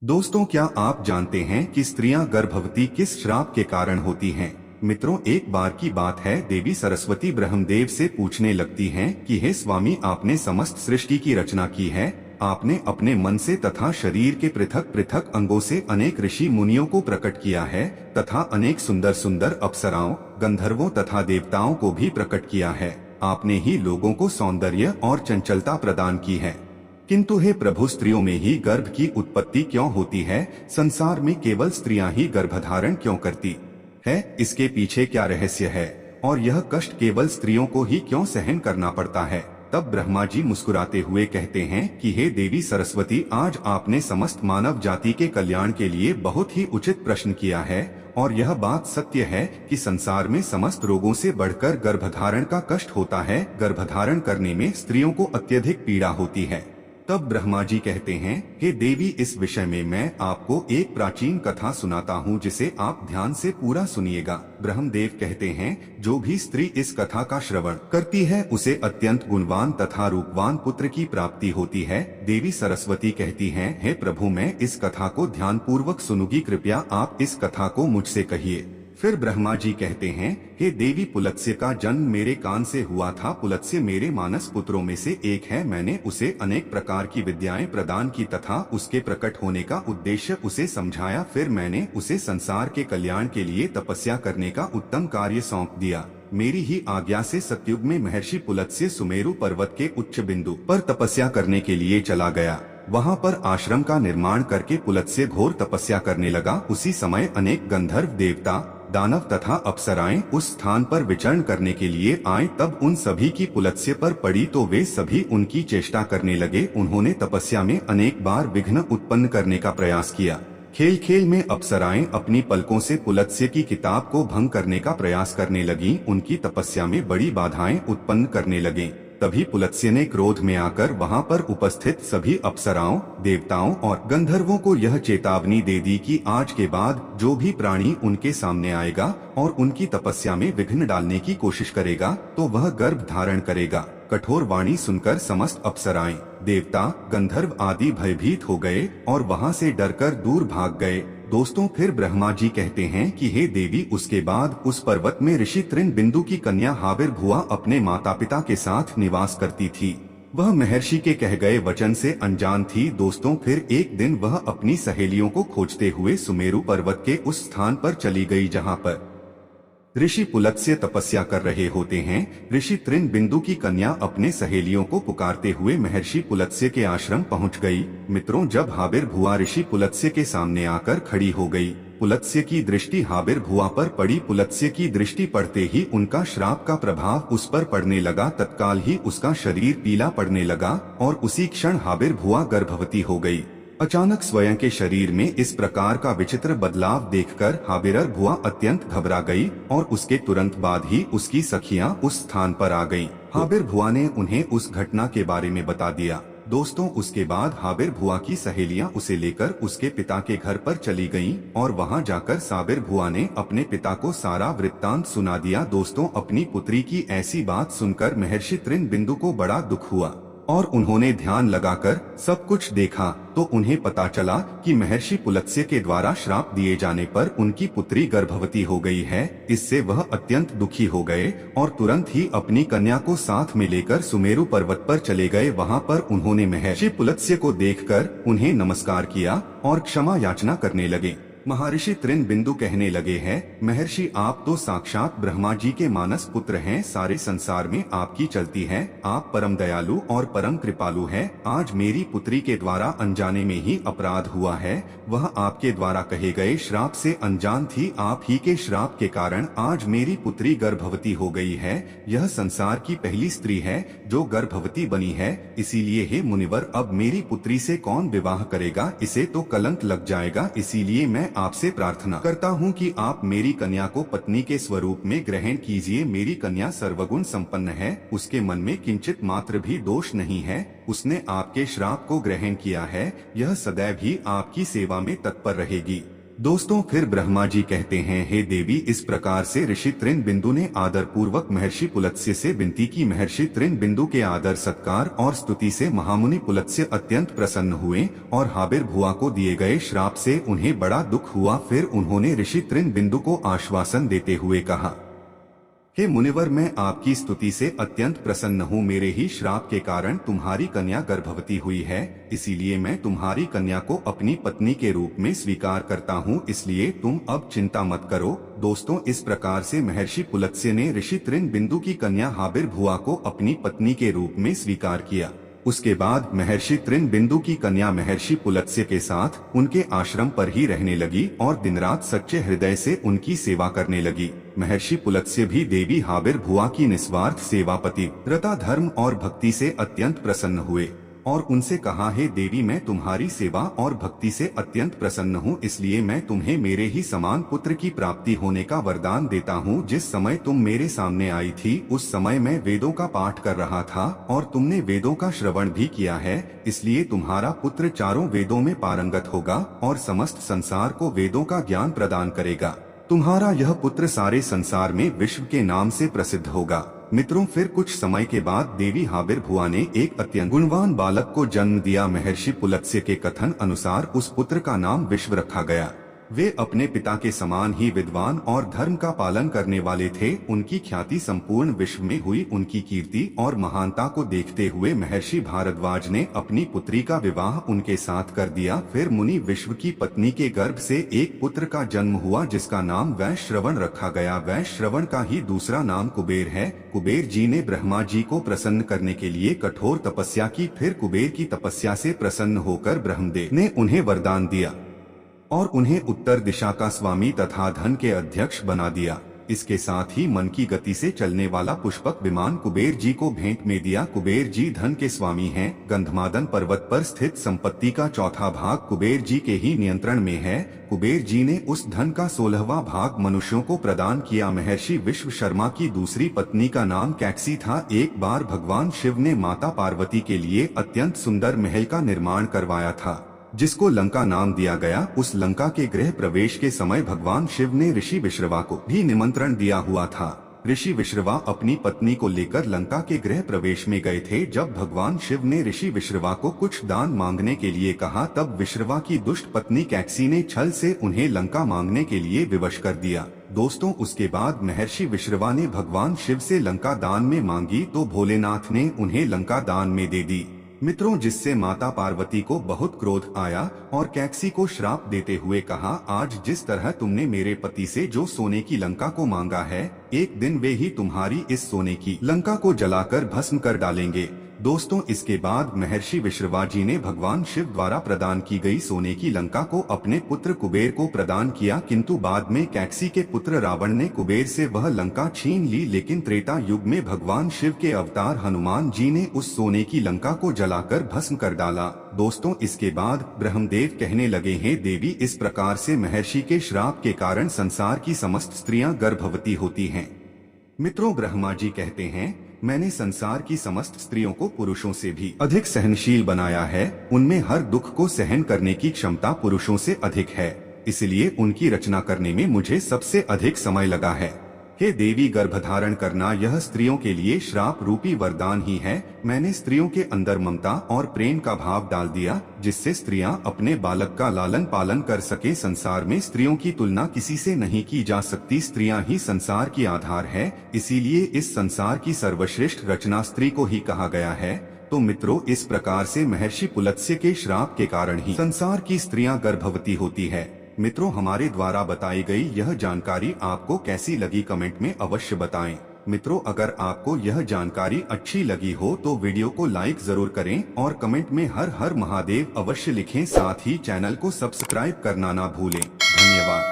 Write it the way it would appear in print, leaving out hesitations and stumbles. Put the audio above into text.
दोस्तों, क्या आप जानते हैं कि स्त्रियां गर्भवती किस श्राप के कारण होती हैं? मित्रों, एक बार की बात है, देवी सरस्वती ब्रह्मदेव से पूछने लगती हैं कि हे स्वामी, आपने समस्त सृष्टि की रचना की है। आपने अपने मन से तथा शरीर के पृथक पृथक अंगों से अनेक ऋषि मुनियों को प्रकट किया है तथा अनेक सुंदर सुंदर अप्सराओं, गंधर्वों तथा देवताओं को भी प्रकट किया है। आपने ही लोगों को सौंदर्य और चंचलता प्रदान की है। किंतु हे प्रभु, स्त्रियों में ही गर्भ की उत्पत्ति क्यों होती है? संसार में केवल स्त्रियां ही गर्भधारण क्यों करती है? इसके पीछे क्या रहस्य है? और यह कष्ट केवल स्त्रियों को ही क्यों सहन करना पड़ता है? तब ब्रह्मा जी मुस्कुराते हुए कहते हैं कि हे देवी सरस्वती, आज आपने समस्त मानव जाति के कल्याण के लिए बहुत ही उचित प्रश्न किया है। और यह बात सत्य है कि संसार में समस्त रोगों से बढ़कर गर्भधारण का कष्ट होता है। गर्भधारण करने में स्त्रियों को अत्यधिक पीड़ा होती है। तब ब्रह्मा जी कहते हैं, हे देवी, इस विषय में मैं आपको एक प्राचीन कथा सुनाता हूँ, जिसे आप ध्यान से पूरा सुनिएगा। ब्रह्मदेव कहते हैं, जो भी स्त्री इस कथा का श्रवण करती है उसे अत्यंत गुणवान तथा रूपवान पुत्र की प्राप्ति होती है। देवी सरस्वती कहती हैं, हे प्रभु, मैं इस कथा को ध्यान पूर्वक सुनूंगी, कृपया आप इस कथा को मुझसे कहिए। फिर ब्रह्मा जी कहते हैं, हे देवी, पुलत्स्य का जन्म मेरे कान से हुआ था। पुलत्स्य मेरे मानस पुत्रों में से एक है। मैंने उसे अनेक प्रकार की विद्याएं प्रदान की तथा उसके प्रकट होने का उद्देश्य उसे समझाया। फिर मैंने उसे संसार के कल्याण के लिए तपस्या करने का उत्तम कार्य सौंप दिया। मेरी ही आज्ञा से सतयुग में महर्षि पुलत्स्य सुमेरु पर्वत के उच्च बिंदु पर तपस्या करने के लिए चला गया। वहाँ पर आश्रम का निर्माण करके पुलत्स्य घोर तपस्या करने लगा। उसी समय अनेक गंधर्व, देवता, दानव तथा अप्सराएं उस स्थान पर विचरण करने के लिए आए। तब उन सभी की पुलत्स्य पर पड़ी तो वे सभी उनकी चेष्टा करने लगे। उन्होंने तपस्या में अनेक बार विघ्न उत्पन्न करने का प्रयास किया। खेल खेल में अप्सराएं अपनी पलकों से पुलत्स्य की किताब को भंग करने का प्रयास करने लगीं। उनकी तपस्या में बड़ी बाधाएं उत्पन्न करने लगे। तभी पुलत्स्य ने क्रोध में आकर वहां पर उपस्थित सभी अप्सराओं, देवताओं और गंधर्वों को यह चेतावनी दे दी कि आज के बाद जो भी प्राणी उनके सामने आएगा और उनकी तपस्या में विघ्न डालने की कोशिश करेगा तो वह गर्भ धारण करेगा। कठोर वाणी सुनकर समस्त अप्सराएं, देवता, गंधर्व आदि भयभीत हो गए और वहां से डरकर दूर भाग गए। दोस्तों, फिर ब्रह्मा जी कहते हैं कि हे देवी, उसके बाद उस पर्वत में ऋषि त्रिनबिंदु की कन्या हाविर्भुआ अपने माता पिता के साथ निवास करती थी। वह महर्षि के कह गए वचन से अनजान थी। दोस्तों, फिर एक दिन वह अपनी सहेलियों को खोजते हुए सुमेरु पर्वत के उस स्थान पर चली गई जहाँ पर ऋषि पुलत्स्य तपस्या कर रहे होते हैं। ऋषि त्रिनबिंदु की कन्या अपने सहेलियों को पुकारते हुए महर्षि पुलत्स्य के आश्रम पहुंच गई। मित्रों, जब हाविर्भुआ ऋषि पुलत्स्य के सामने आकर खड़ी हो गई, पुलत्स्य की दृष्टि हाविर्भुआ पर पड़ी। पुलत्स्य की दृष्टि पड़ते ही उनका श्राप का प्रभाव उस पर पड़ने लगा। तत्काल ही उसका शरीर पीला पड़ने लगा और उसी क्षण हाविर्भुआ गर्भवती हो गई। अचानक स्वयं के शरीर में इस प्रकार का विचित्र बदलाव देखकर हाविर्भुआ अत्यंत घबरा गई और उसके तुरंत बाद ही उसकी सखियां उस स्थान पर आ गईं। हाविर्भुआ ने उन्हें उस घटना के बारे में बता दिया। दोस्तों, उसके बाद हाविर्भुआ की सहेलियां उसे लेकर उसके पिता के घर पर चली गईं और वहां जाकर हाविर्भुआ ने अपने पिता को सारा वृत्तांत सुना दिया। दोस्तों, अपनी पुत्री की ऐसी बात सुनकर महर्षि त्रिनबिंदु को बड़ा दुख हुआ और उन्होंने ध्यान लगाकर सब कुछ देखा तो उन्हें पता चला कि महर्षि पुलत्स्य के द्वारा श्राप दिए जाने पर उनकी पुत्री गर्भवती हो गई है। इससे वह अत्यंत दुखी हो गए और तुरंत ही अपनी कन्या को साथ में लेकर सुमेरु पर्वत पर चले गए। वहां पर उन्होंने महर्षि पुलत्स्य को देखकर उन्हें नमस्कार किया और क्षमा याचना करने लगे। महर्षि त्रिनबिंदु कहने लगे हैं, महर्षि, आप तो साक्षात ब्रह्मा जी के मानस पुत्र हैं। सारे संसार में आपकी चलती है। आप परम दयालु और परम कृपालु हैं। आज मेरी पुत्री के द्वारा अनजाने में ही अपराध हुआ है। वह आपके द्वारा कहे गए श्राप से अनजान थी। आप ही के श्राप के कारण आज मेरी पुत्री गर्भवती हो गई है। यह संसार की पहली स्त्री है जो गर्भवती बनी है। इसीलिए हे मुनिवर, अब मेरी पुत्री से कौन विवाह करेगा? इसे तो कलंक लग जाएगा। इसीलिए मैं आपसे प्रार्थना करता हूँ कि आप मेरी कन्या को पत्नी के स्वरूप में ग्रहण कीजिए। मेरी कन्या सर्वगुण संपन्न है। उसके मन में किंचित मात्र भी दोष नहीं है। उसने आपके श्राप को ग्रहण किया है। यह सदैव ही आपकी सेवा में तत्पर रहेगी। दोस्तों फिर ब्रह्मा जी कहते हैं, हे देवी, इस प्रकार से ऋषि तृण बिंदु ने आदर पूर्वक महर्षि पुलत्स्य से विनती की। महर्षि तृण बिंदु के आदर सत्कार और स्तुति से महामुनि पुलत्स्य अत्यंत प्रसन्न हुए और हाबिर भुआ को दिए गए श्राप से उन्हें बड़ा दुख हुआ। फिर उन्होंने ऋषि तृण बिंदु को आश्वासन देते हुए कहा, हे मुनिवर, मैं आपकी स्तुति से अत्यंत प्रसन्न हूँ। मेरे ही श्राप के कारण तुम्हारी कन्या गर्भवती हुई है, इसीलिए मैं तुम्हारी कन्या को अपनी पत्नी के रूप में स्वीकार करता हूँ, इसलिए तुम अब चिंता मत करो। दोस्तों इस प्रकार से महर्षि पुलत्स्य ने ऋषि तृण बिंदु की कन्या हाबिर भुआ को अपनी पत्नी के रूप में स्वीकार किया। उसके बाद महर्षि तृण बिंदु की कन्या महर्षि पुलत्स्य के साथ उनके आश्रम पर ही रहने लगी और दिन रात सच्चे हृदय से उनकी सेवा करने लगी। महर्षि पुलत्स्य भी देवी हाबिर भुआ की निस्वार्थ सेवा, पतिव्रता, धर्म और भक्ति से अत्यंत प्रसन्न हुए और उनसे कहा, हे देवी, मैं तुम्हारी सेवा और भक्ति से अत्यंत प्रसन्न हूँ, इसलिए मैं तुम्हें मेरे ही समान पुत्र की प्राप्ति होने का वरदान देता हूँ। जिस समय तुम मेरे सामने आई थी उस समय मैं वेदों का पाठ कर रहा था और तुमने वेदों का श्रवण भी किया है, इसलिए तुम्हारा पुत्र चारों वेदों में पारंगत होगा और समस्त संसार को वेदों का ज्ञान प्रदान करेगा। तुम्हारा यह पुत्र सारे संसार में विश्व के नाम से प्रसिद्ध होगा। मित्रों फिर कुछ समय के बाद देवी हाबिर भुआ ने एक अत्यंत गुणवान बालक को जन्म दिया। महर्षि पुलत्स्य के कथन अनुसार उस पुत्र का नाम विश्व रखा गया। वे अपने पिता के समान ही विद्वान और धर्म का पालन करने वाले थे। उनकी ख्याति संपूर्ण विश्व में हुई। उनकी कीर्ति और महानता को देखते हुए महर्षि भारद्वाज ने अपनी पुत्री का विवाह उनके साथ कर दिया। फिर मुनि विश्व की पत्नी के गर्भ से एक पुत्र का जन्म हुआ जिसका नाम वैश्रवण रखा गया। वैश्रवण का ही दूसरा नाम कुबेर है। कुबेर जी ने ब्रह्मा जी को प्रसन्न करने के लिए कठोर तपस्या की। फिर कुबेर की तपस्या से प्रसन्न होकर ब्रह्मदेव ने उन्हें वरदान दिया और उन्हें उत्तर दिशा का स्वामी तथा धन के अध्यक्ष बना दिया। इसके साथ ही मन की गति से चलने वाला पुष्पक विमान कुबेर जी को भेंट में दिया। कुबेर जी धन के स्वामी हैं। गंधमादन पर्वत पर स्थित संपत्ति का चौथा भाग कुबेर जी के ही नियंत्रण में है। कुबेर जी ने उस धन का 16वां भाग मनुष्यों को प्रदान किया। महर्षि विश्वशर्मा की दूसरी पत्नी का नाम कैकसी था। एक बार भगवान शिव ने माता पार्वती के लिए अत्यंत सुंदर महल का निर्माण करवाया था जिसको लंका नाम दिया गया। उस लंका के गृह प्रवेश के समय भगवान शिव ने ऋषि विश्रवा को भी निमंत्रण दिया हुआ था। ऋषि विश्रवा अपनी पत्नी को लेकर लंका के गृह प्रवेश में गए थे। जब भगवान शिव ने ऋषि विश्रवा को कुछ दान मांगने के लिए कहा तब विश्रवा की दुष्ट पत्नी कैकसी ने छल से उन्हें लंका मांगने के लिए विवश कर दिया। दोस्तों उसके बाद महर्षि विश्रवा ने भगवान शिव से लंका दान में मांगी तो भोलेनाथ ने उन्हें लंका दान में दे दी। मित्रों जिससे माता पार्वती को बहुत क्रोध आया और कैकसी को श्राप देते हुए कहा, आज जिस तरह तुमने मेरे पति से जो सोने की लंका को मांगा है, एक दिन वे ही तुम्हारी इस सोने की लंका को जलाकर भस्म कर डालेंगे। दोस्तों इसके बाद महर्षि विश्रवा जी ने भगवान शिव द्वारा प्रदान की गई सोने की लंका को अपने पुत्र कुबेर को प्रदान किया, किंतु बाद में कैकसी के पुत्र रावण ने कुबेर से वह लंका छीन ली। लेकिन त्रेता युग में भगवान शिव के अवतार हनुमान जी ने उस सोने की लंका को जलाकर भस्म कर डाला। दोस्तों इसके बाद ब्रह्मदेव कहने लगे, हैं देवी, इस प्रकार से महर्षि के श्राप के कारण संसार की समस्त स्त्रियां गर्भवती होती हैं। मित्रों ब्रह्मा जी कहते हैं, मैंने संसार की समस्त स्त्रियों को पुरुषों से भी अधिक सहनशील बनाया है। उनमें हर दुख को सहन करने की क्षमता पुरुषों से अधिक है, इसलिए उनकी रचना करने में मुझे सबसे अधिक समय लगा है। हे देवी, गर्भधारण करना यह स्त्रियों के लिए श्राप रूपी वरदान ही है। मैंने स्त्रियों के अंदर ममता और प्रेम का भाव डाल दिया जिससे स्त्रियां अपने बालक का लालन पालन कर सके। संसार में स्त्रियों की तुलना किसी से नहीं की जा सकती। स्त्रियां ही संसार की आधार है, इसीलिए इस संसार की सर्वश्रेष्ठ रचना स्त्री को ही कहा गया है। तो मित्रों इस प्रकार से महर्षि पुलत्स्य के श्राप के कारण ही संसार की स्त्रियां गर्भवती होती है। मित्रों हमारे द्वारा बताई गई यह जानकारी आपको कैसी लगी कमेंट में अवश्य बताएं। मित्रों अगर आपको यह जानकारी अच्छी लगी हो तो वीडियो को लाइक जरूर करें और कमेंट में हर हर महादेव अवश्य लिखें। साथ ही चैनल को सब्सक्राइब करना ना भूलें। धन्यवाद।